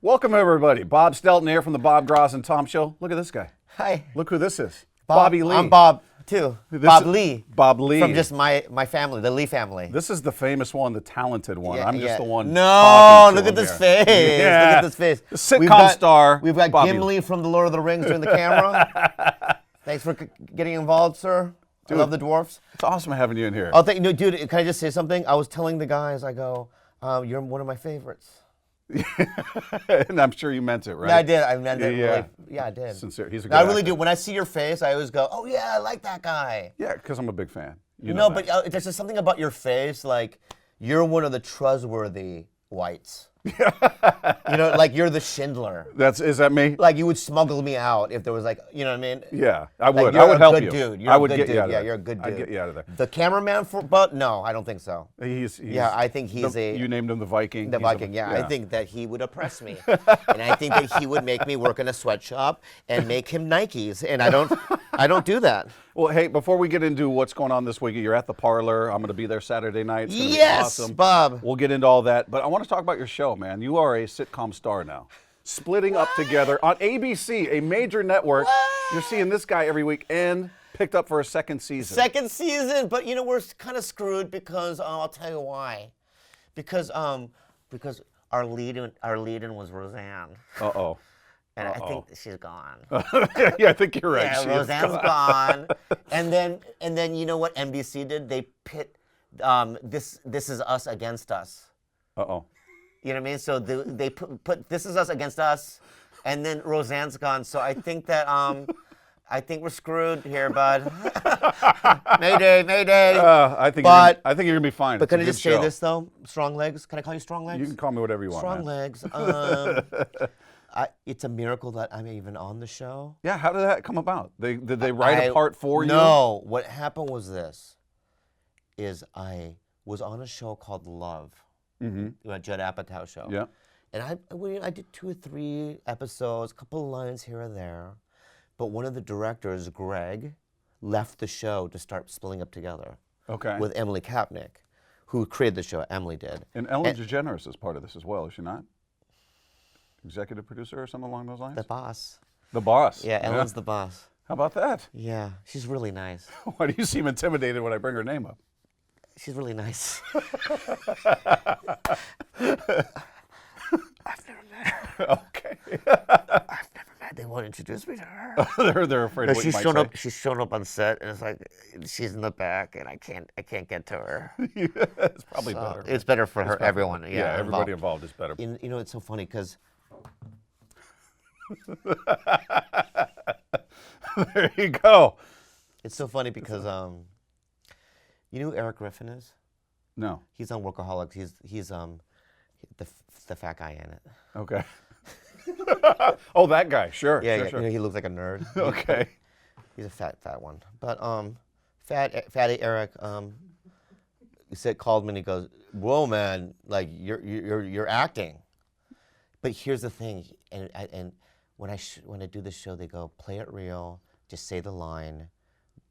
Welcome, everybody. Bob Stelton here from the Bob Gross and Tom Show. Look at this guy. Hi. Look who this is. Bob, Bobby Lee. I'm Bob, too. Bob Lee. Bob Lee. From just my family, the Lee family. This is the famous one, the talented one. Yeah, I'm just the one. No, talking look to at him this here. face. Yeah. Look at this face. The sitcom star. We've got Bobby Gimli from The Lord of the Rings doing the camera. Thanks for getting involved, sir. Dude, I love the dwarfs. It's awesome having you in here. Oh, no, dude, can I just say something? I was telling the guys, I go, you're one of my favorites. And I'm sure you meant it, right? Yeah, I did. I meant it. Yeah. Really, yeah, I did. Sincere. He's a good I really actor. do. When I see your face, I always go, oh, yeah, I like that guy. Yeah, because I'm a big fan. You know No, that. but there's just something about your face, like you're one of the trustworthy whites. You know, like you're the Schindler. Is that me? Like you would smuggle me out if there was like, you know what I mean? Yeah, I would. Like, I would help You're a you. good dude. You're I a would good get dude. you out of Yeah, there. you're a good dude. I'd get you out of there. The cameraman but no, I don't think so. He's Yeah, I think he's You named him the Viking. The He's a- Viking, yeah. I think that he would oppress me. And I think that he would make me work in a sweatshop and make him Nikes. And I don't do that. Well, hey, before we get into what's going on this week, you're at the Parlor. I'm going to be there Saturday night. It's gonna be Yes, awesome. Bob. We'll get into all that. But I want to talk about your show, man. You are a sitcom star now. Splitting up together on ABC, a major network. You're seeing this guy every week and picked up for a second season. Second season, but you know we're kind of screwed because I'll tell you why. Because our lead-in was Roseanne, Uh-oh. and I think she's gone. Yeah, I think you're right. Yeah, She is Roseanne's gone. And then you know what NBC did? They pit This Is Us against us. Uh-oh. You know what I mean? So they put This Is Us against us, and then Roseanne's gone. So I think that I think we're screwed here, bud. Mayday, mayday. I think you're gonna be fine. But It's can a I good just say show. this though? Strong legs. Can I call you strong legs? You can call me whatever you want, Strong man. legs. It's a miracle that I'm even on the show. Yeah, how did that come about? Did they write a part for you? No. What happened was this: I was on a show called Love, a Judd Apatow show. Yeah. And I did 2 or 3 episodes, a couple of lines here and there, but one of the directors, Greg, left the show to start splitting up together. Okay. With Emily Kapnick, who created the show. Emily did. And Ellen DeGeneres is part of this as well, is she not? Executive producer or something along those lines? The boss. The boss. Yeah, Ellen's the boss. How about that? Yeah, she's really nice. Why do you seem intimidated when I bring her name up? She's really nice. I've never met her. Okay. I've never met. They won't introduce me to her. They're afraid of what you might say. She's shown up on set, and it's like she's in the back, and I can't get to her. It's probably So, better. it's better for her, everyone. Yeah, everybody involved is better. You know, it's so funny because There you go. it's so funny because you know who Eric Griffin is? No. He's on Workaholics. He's the fat guy in it. Okay. Oh, that guy. Sure. Yeah, sure, yeah. sure. You know, he looks like a nerd. Okay. He's a fat one. But fatty Eric, called me and he goes, "Whoa, man! Like you're acting." But here's the thing, and when I do this show, they go, "Play it real. Just say the line.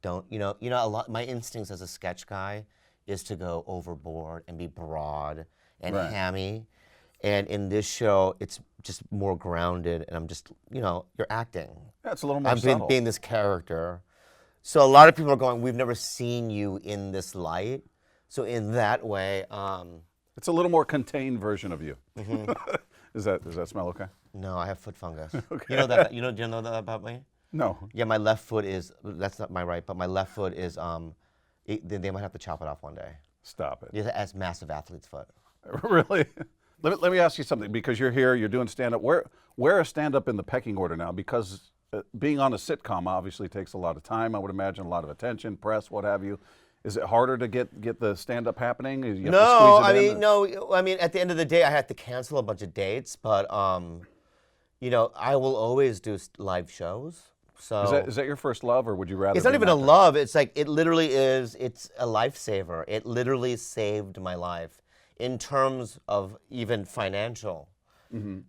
Don't you know a lot." My instincts as a sketch guy is to go overboard and be broad and hammy. And in this show, it's just more grounded, and I'm just, you're acting. Yeah, it's a little more subtle. I'm being this character. So a lot of people are going, we've never seen you in this light. So in that way, It's a little more contained version of you. Does that smell okay? no, I have foot fungus. Okay. You know that? Do you know that about me? No. Yeah, my left foot is, that's not my right, but my left foot is, they might have to chop it off one day. Stop it. It has massive athlete's foot. Really? Let me ask you something, because you're here, you're doing stand-up. Where is stand-up in the pecking order now? Because being on a sitcom obviously takes a lot of time, I would imagine, a lot of attention, press, what have you. Is it harder to get the stand-up happening? You have to squeeze it in? I mean, at the end of the day, I had to cancel a bunch of dates, but, I will always do live shows. So Is that your first love, or would you rather? it's not be even an a actor? love. It's like, it literally is, it's a lifesaver. It literally saved my life in terms of even financial.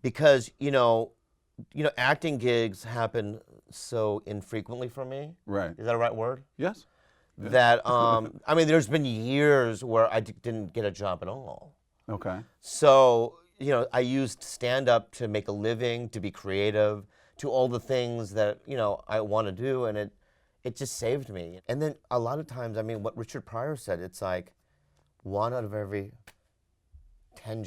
Because, acting gigs happen so infrequently for me. Right. Is that a right word? Yes. That, there's been years where I didn't get a job at all. Okay. So, you know, I used stand-up to make a living, to be creative, to all the things that, you know, I want to do, and it just saved me. And then a lot of times, I mean, what Richard Pryor said, it's like 1 out of every 10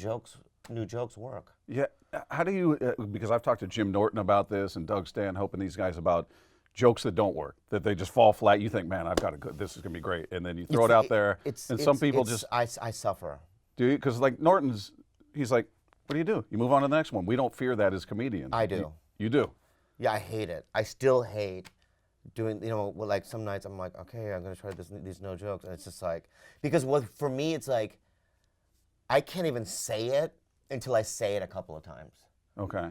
new jokes work. Yeah. How do you, because I've talked to Jim Norton about this and Doug Stanhope and these guys about jokes that don't work, that they just fall flat. You think, man, I've got this is going to be great. And then you throw it out there. And some people just. I suffer. Do you? Because like Norton's, he's like, what do? You move on to the next one. We don't fear that as comedians. I do. You do? Yeah, I hate it. I still hate doing, you know, like some nights I'm like, okay, I'm going to try these no jokes. And it's just like, because for me, it's like, I can't even say it until I say it a couple of times. Okay.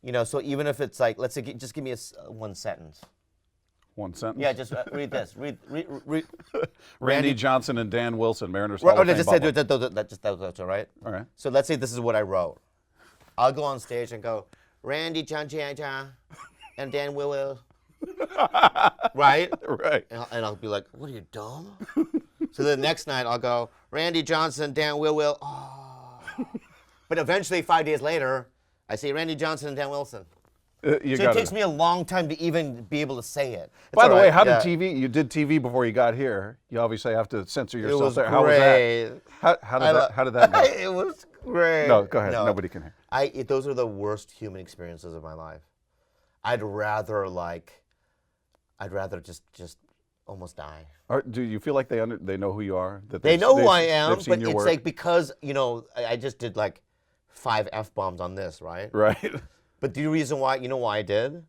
You know, so even if it's like, let's say, just give me one sentence. One sentence? Yeah, just read this. Read. Randy Johnson and Dan Wilson, Mariners Hall of Fame just bubble. that's all right. All right. So let's say this is what I wrote. I'll go on stage and go, Randy Johnson and Dan Will. Right? Right. And I'll be like, what are you, dumb? So the next night I'll go, Randy Johnson, Dan Will. Oh. But eventually, 5 days later, I say Randy Johnson and Dan Wilson. So it takes me a long time to even be able to say it. By the way, how did TV? You did TV before you got here. You obviously have to censor yourself. It was there. great. How did that go? It was great. No, go ahead. Nobody can hear. Those are the worst human experiences of my life. I'd rather just almost die. Do you feel like they know who you are? That they know who I am, but it's work? like because, you know, I just did like 5 F-bombs on this, right? Right. But the reason why, you know why I did?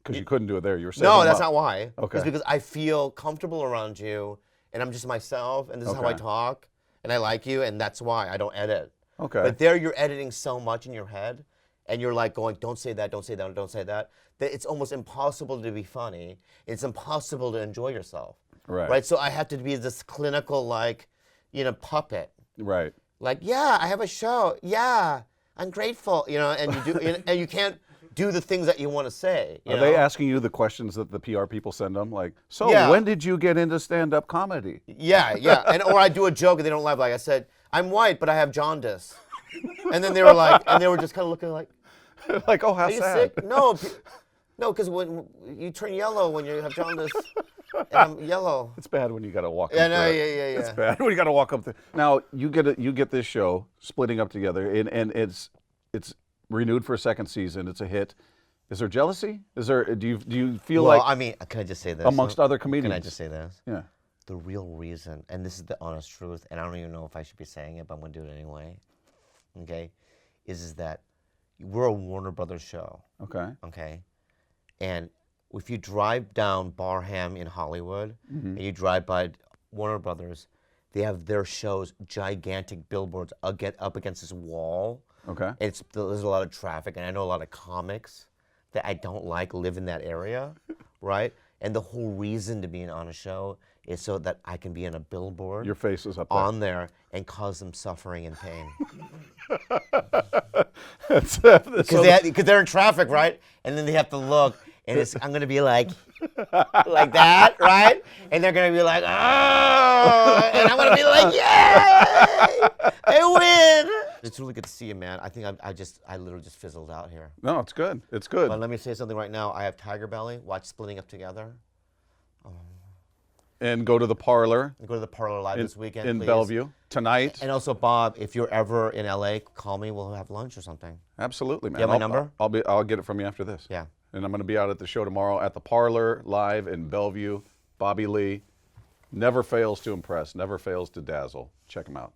Because you couldn't do it there. You were No, that's not why. Okay. It's because I feel comfortable around you, and I'm just myself, and this is how I talk, and I like you, and that's why I don't edit. Okay. But there you're editing so much in your head, and you're like going, don't say that, don't say that, don't say that, that it's almost impossible to be funny. It's impossible to enjoy yourself. Right. Right? So I have to be this clinical, like, you know, puppet. Right. Like, yeah, I have a show. Yeah, I'm grateful. You know, and you do, and you can't do the things that you want to say. Are they asking you the questions that the PR people send them? Like, so Yeah. when did you get into stand-up comedy? Yeah, yeah. Or I do a joke and they don't laugh. Like I said, I'm white, but I have jaundice. And then they were like, and they were just kind of looking like, Like, oh, how are you sad. sick? No, because when you turn yellow when you have jaundice, and I'm yellow. It's bad when you got to walk. Yeah, up no, there. yeah. It's bad when you got to walk up there. Now you get this show splitting up together, and it's renewed for a second season. It's a hit. Is there jealousy? Do you feel Well, like I mean, can I just say this? amongst other comedians? Can I just say this? Yeah. The real reason, and this is the honest truth, and I don't even know if I should be saying it, but I'm going to do it anyway, okay, is that we're a Warner Brothers show, Okay. okay? And if you drive down Barham in Hollywood, and you drive by Warner Brothers, they have their shows, gigantic billboards up against this wall. Okay. There's a lot of traffic, and I know a lot of comics that I don't like live in that area, right? And the whole reason to be on a show is so that I can be in a billboard. Your face is up there. On there and cause them suffering and pain. Because they're in traffic, right? And then they have to look, and I'm going to be like that, right? And they're going to be like, oh, and I'm going to be like, yay, I win. It's really good to see you, man. I think I literally just fizzled out here. No, it's good. It's good. But let me say something right now. I have Tiger Belly. Watch Splitting Up Together. And go to the Parlor. Go to the Parlor live this weekend, in please. Bellevue tonight. And also, Bob, if you're ever in LA, call me. We'll have lunch or something. Absolutely, man. You have my number? I'll get it from you after this. Yeah. And I'm going to be out at the show tomorrow at the Parlor live in Bellevue. Bobby Lee never fails to impress, never fails to dazzle. Check him out.